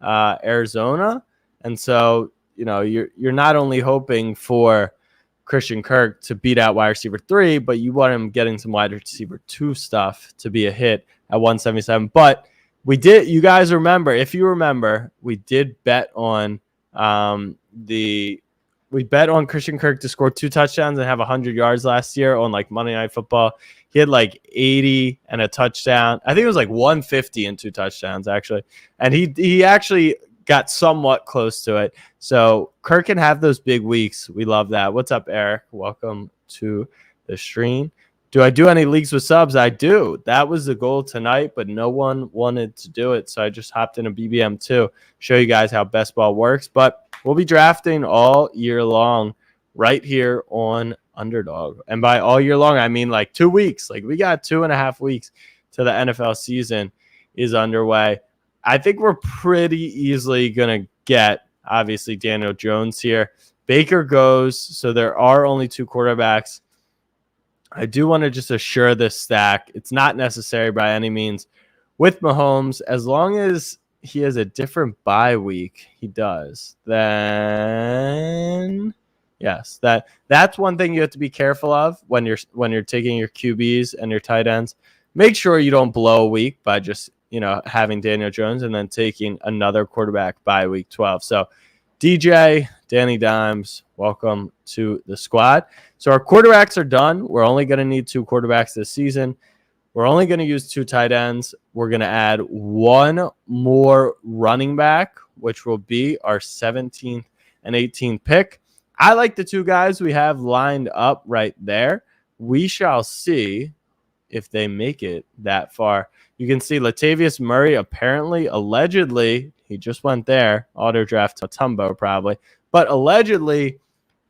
Arizona, and so you're not only hoping for Christian Kirk to beat out wide receiver 3, but you want him getting some wide receiver 2 stuff to be a hit at 177. But you guys remember, if you remember, we did bet on we bet on Christian Kirk to score 2 touchdowns and have 100 yards last year on like Monday Night Football. He had like 80 and a touchdown. I think it was like 150 and 2 touchdowns actually. And he actually got somewhat close to it. So Kirk can have those big weeks. We love that. What's up, Eric? Welcome to the stream. Do I do any leagues with subs? I do. That was the goal tonight, but no one wanted to do it. So I just hopped in a BBM2, show you guys how best ball works. But we'll be drafting all year long right here on Underdog. And by all year long, I mean like 2 weeks. Like we got 2.5 weeks till the NFL season is underway. I think we're pretty easily going to get, obviously, Daniel Jones here. Baker goes, so there are only 2 quarterbacks. I do want to just assure this stack. It's not necessary by any means with Mahomes. As long as he has a different bye week, he does. Then, yes, that's one thing you have to be careful of when you're taking your QBs and your tight ends. Make sure you don't blow a week by just having Daniel Jones and then taking another quarterback by week 12. So DJ, Danny Dimes, welcome to the squad. So our quarterbacks are done. We're only going to need 2 quarterbacks this season. We're only going to use 2 tight ends. We're going to add 1 more running back, which will be our 17th and 18th pick. I like the 2 guys we have lined up right there. We shall see if they make it that far. You can see Latavius Murray allegedly, he just went there, auto draft to Tumbo probably, but allegedly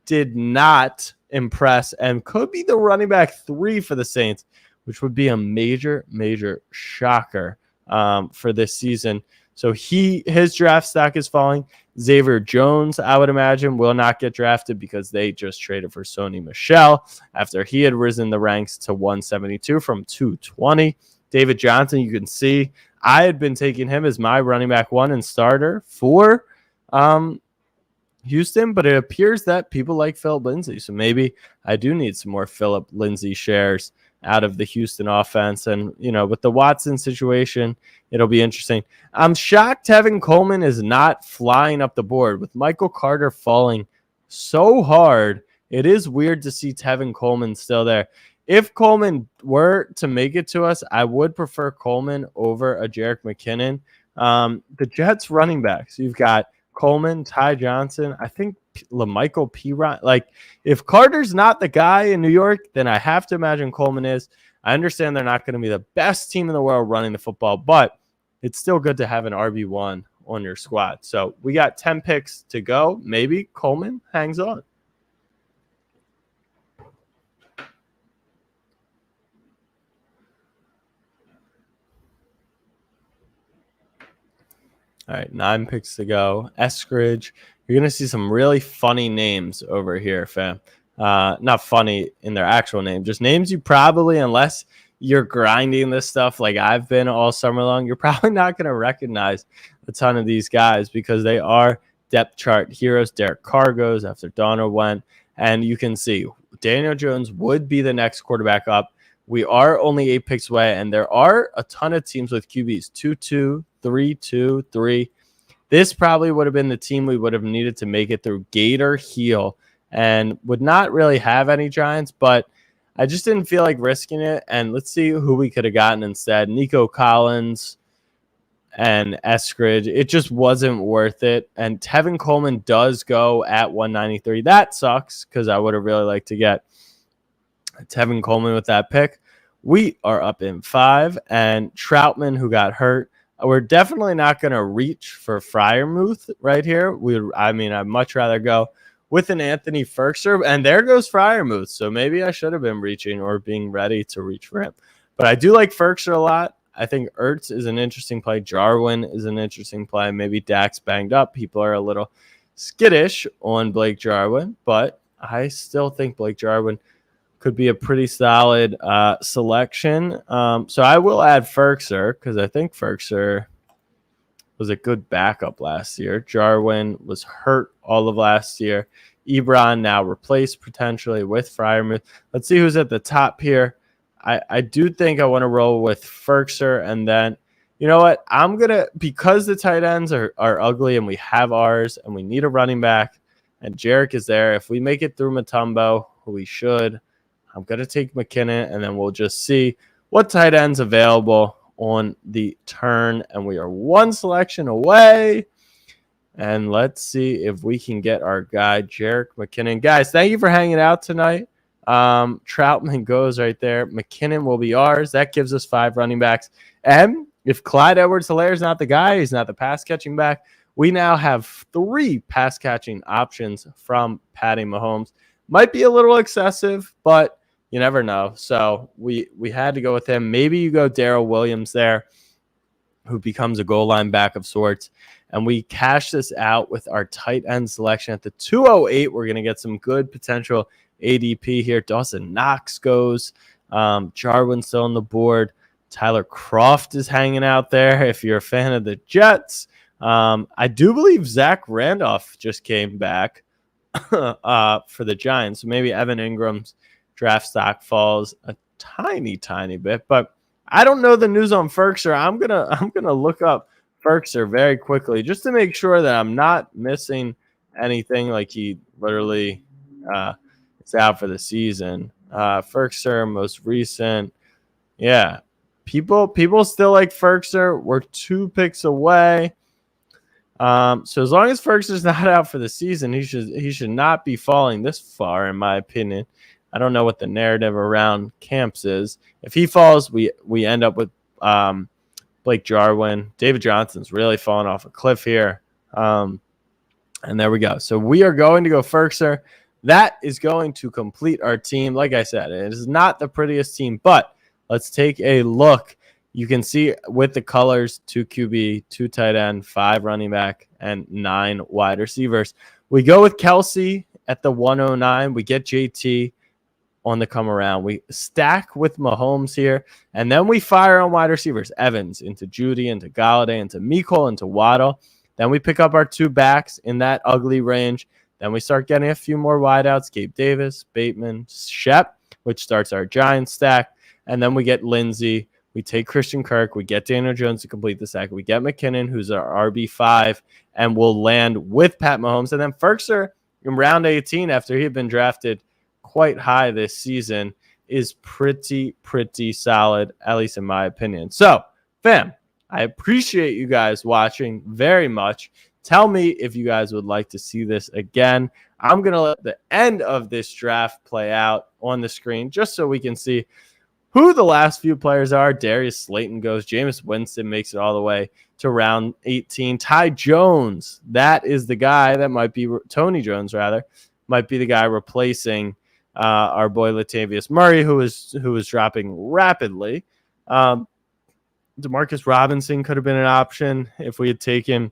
did not impress and could be the running back 3 for the Saints, which would be a major, major shocker for this season. So his draft stock is falling. Xavier Jones, I would imagine, will not get drafted because they just traded for Sony Michel after he had risen the ranks to 172 from 220. David Johnson, you can see I had been taking him as my running back 1 and starter for Houston, but it appears that people like Philip Lindsay. So maybe I do need some more Philip Lindsay shares out of the Houston offense. And, with the Watson situation, it'll be interesting. I'm shocked Tevin Coleman is not flying up the board with Michael Carter falling so hard. It is weird to see Tevin Coleman still there. If Coleman were to make it to us, I would prefer Coleman over a Jerick McKinnon. The Jets running backs, you've got Coleman, Ty Johnson, I think LaMichael Pirine. Like, if Carter's not the guy in New York, then I have to imagine Coleman is. I understand they're not going to be the best team in the world running the football, but it's still good to have an RB1 on your squad. So we got 10 picks to go. Maybe Coleman hangs on. All right, 9 picks to go. Eskridge. You're going to see some really funny names over here, fam. Not funny in their actual name, just names you probably, unless you're grinding this stuff like I've been all summer long, you're probably not going to recognize a ton of these guys because they are depth chart heroes. Derek Carr goes after Donner went. And you can see Daniel Jones would be the next quarterback up. We are only 8 picks away, and there are a ton of teams with QBs 2-2, 3-2, 3. This probably would have been the team we would have needed to make it through Gator Heel and would not really have any Giants, but I just didn't feel like risking it. And let's see who we could have gotten instead. Nico Collins and Eskridge. It just wasn't worth it. And Tevin Coleman does go at 193. That sucks because I would have really liked to get Tevin Coleman with that pick. We are up in 5, and Troutman, who got hurt. We're definitely not going to reach for Freiermuth right here. I'd much rather go with an Anthony Firkser, and there goes Freiermuth. So maybe I should have been reaching or being ready to reach for him. But I do like Firkser a lot. I think Ertz is an interesting play. Jarwin is an interesting play. Maybe Dak's banged up. People are a little skittish on Blake Jarwin, but I still think Blake Jarwin could be a pretty solid selection. So I will add Firkser because I think Firkser was a good backup last year. Jarwin was hurt all of last year. Ebron now replaced potentially with Freiermuth. Let's see who's at the top here. I do think I want to roll with Firkser, and then you know what? I'm gonna, because the tight ends are ugly and we have ours and we need a running back and Jarek is there. If we make it through Mutombo, who we should, I'm gonna take McKinnon, and then we'll just see what tight ends available on the turn. And we are one selection away. And let's see if we can get our guy, Jarek McKinnon. Guys, thank you for hanging out tonight. Troutman goes right there. McKinnon will be ours. That gives us 5 running backs. And if Clyde Edwards-Helaire is not the guy, he's not the pass-catching back, we now have 3 pass-catching options from Patty Mahomes. Might be a little excessive, but you never know. So we had to go with him. Maybe you go Darrell Williams there, who becomes a goal line back of sorts. And we cash this out with our tight end selection at the 208. We're going to get some good potential ADP here. Dawson Knox goes. Jarwin's still on the board. Tyler Croft is hanging out there if you're a fan of the Jets. I do believe Zach Randolph just came back for the Giants. So maybe Evan Ingram's draft stock falls a tiny bit. But I don't know the news on Firkser. I'm gonna look up Firkser very quickly just to make sure that I'm not missing anything, like he literally is out for the season. Firkser, most recent. Yeah. People still like Firkser. We're 2 picks away. So as long as Firkser's not out for the season, he should not be falling this far, in my opinion. I don't know what the narrative around camps is. If he falls, we end up with Blake Jarwin. David Johnson's really falling off a cliff here. And there we go. So we are going to go Firkser. That is going to complete our team. Like I said, it is not the prettiest team, but let's take a look. You can see with the colors, 2 QB, 2 tight end, 5 running back, and 9 wide receivers. We go with Kelsey at the 109. We get JT on the come around. We stack with Mahomes here, and then we fire on wide receivers. Evans into Judy, into Galladay, into Mecole, into Waddle. Then we pick up our 2 backs in that ugly range. Then we start getting a few more wideouts. Gabe Davis, Bateman, Shep, which starts our Giants stack. And then we get Lindsey. We take Christian Kirk. We get Daniel Jones to complete the stack. We get McKinnon, who's our RB5, and we'll land with Pat Mahomes. And then Firkser in round 18, after he had been drafted quite high this season, is pretty solid, at least in my opinion. So, fam, I appreciate you guys watching very much. Tell me if you guys would like to see this again. I'm going to let the end of this draft play out on the screen just so we can see who the last few players are. Darius Slayton goes. Jameis Winston makes it all the way to round 18. Ty Jones, that is the guy that might be Tony Jones, rather, might be the guy replacing our boy Latavius Murray, who is dropping rapidly. Demarcus Robinson could have been an option if we had skipped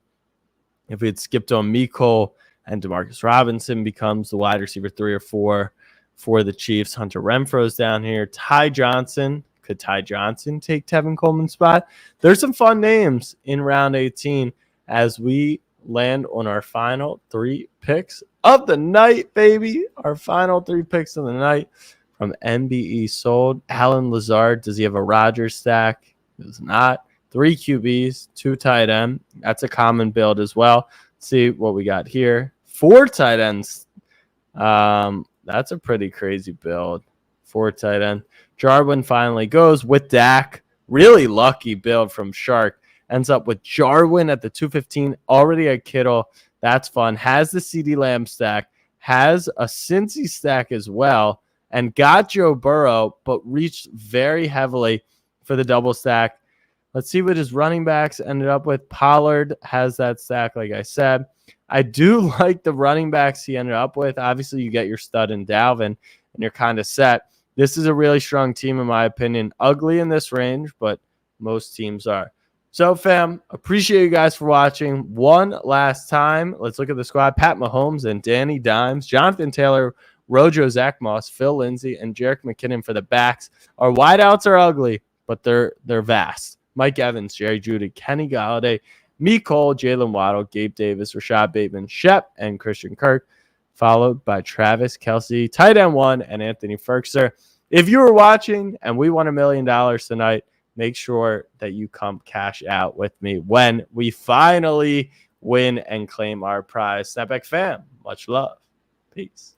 on Mecole and Demarcus Robinson becomes the wide receiver 3 or 4 for the Chiefs. Hunter Renfro's down here. Ty Johnson. Could Ty Johnson take Tevin Coleman's spot? There's some fun names in round 18 as we land on our final 3 picks of the night, baby. Our final 3 picks of the night from MBE Sold. Alan Lazard. Does he have a Rodgers stack? He does not. 3 QBs, 2 tight end. That's a common build as well. Let's see what we got here. 4 tight ends. That's a pretty crazy build. 4 tight end. Jarwin finally goes with Dak. Really lucky build from Shark. Ends up with Jarwin at the 215. Already at Kittle. That's fun. Has the CeeDee Lamb stack. Has a Cincy stack as well. And got Joe Burrow, but reached very heavily for the double stack. Let's see what his running backs ended up with. Pollard has that stack, like I said. I do like the running backs he ended up with. Obviously, you get your stud in Dalvin, and you're kind of set. This is a really strong team, in my opinion. Ugly in this range, but most teams are. So, fam, appreciate you guys for watching. One last time, let's look at the squad. Pat Mahomes and Danny Dimes. Jonathan Taylor Rojo, Zach Moss, Phil Lindsay, and Jerick McKinnon for the backs. Our wideouts are ugly, but they're vast. Mike Evans, Jerry Jeudy, Kenny Galladay, Cole, Jalen Waddle, Gabe Davis, Rashad Bateman, Shep, and Christian Kirk, followed by Travis Kelce, tight end 1, and Anthony Ferguson. If you were watching and we won $1 million tonight, make sure that you come cash out with me when we finally win and claim our prize. Snapback fam, much love. Peace.